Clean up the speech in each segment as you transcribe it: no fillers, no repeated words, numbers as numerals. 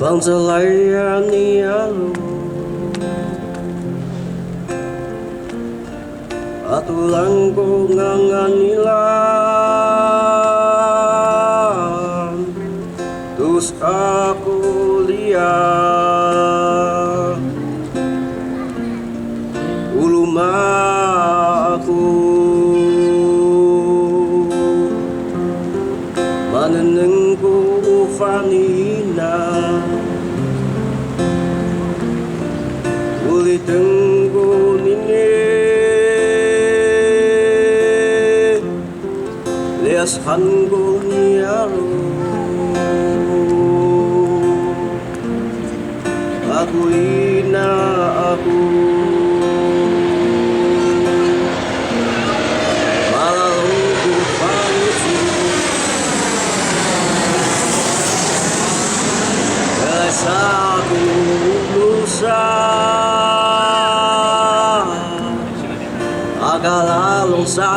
放着来呀你呀路aturan ko nganganilan terus aku lihat uluma aku manenengku fanina uli tengku nini lias hanku niaru aku ina aku satu lusa agala longsa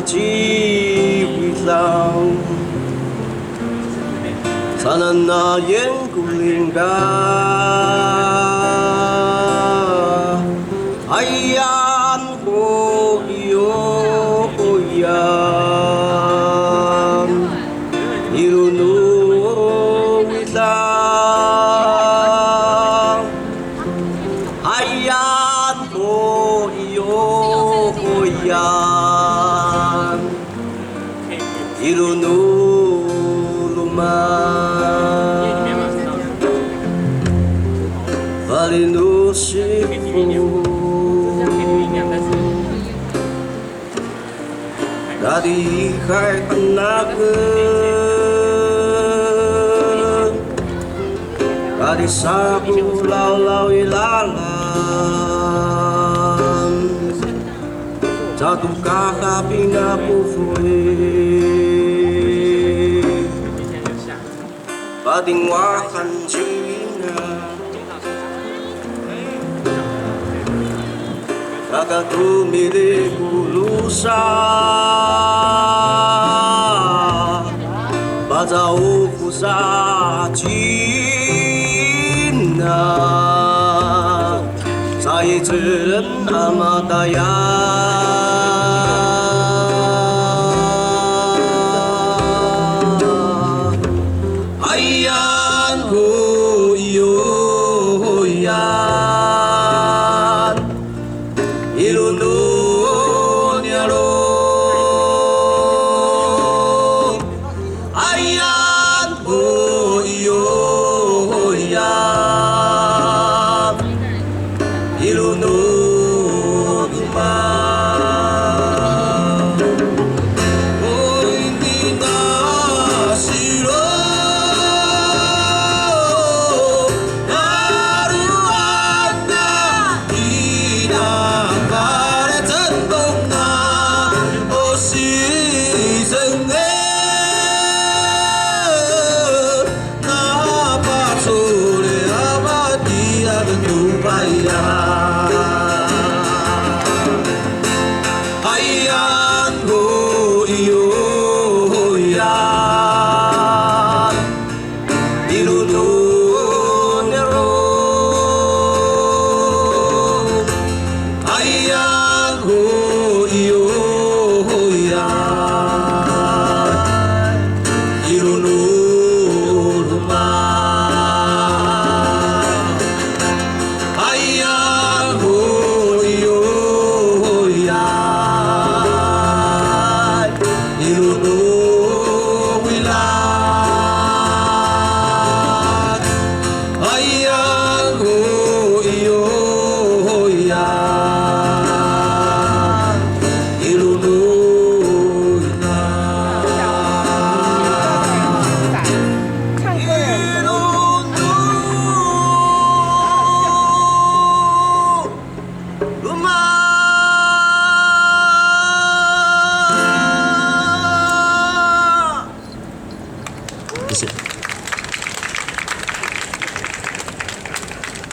ciwilang sana na yang kulingga ayan ko iyo yan ilunu ayan ko iyo yan ilunuluman valinusifu dari kai penaken dari sabu lau ilalan jatuh kakak pindah pufui bading wakan cina kakak tu milik lusa baca ufusa cina saya ceren amataya ayan ko iyo yan ilunun yalo ayan ko iyo yan ilunun man oh hindi na siro naruan na pinakaretendong na o sisengel napasuli abadi agutupaya ayan ko iyo yan ilunun nero ayan ko iyo yan ilunun man ayan ko iyo yan ilunun wilan ayan ko iyo yan ilunun na 唱歌人 ilunun luman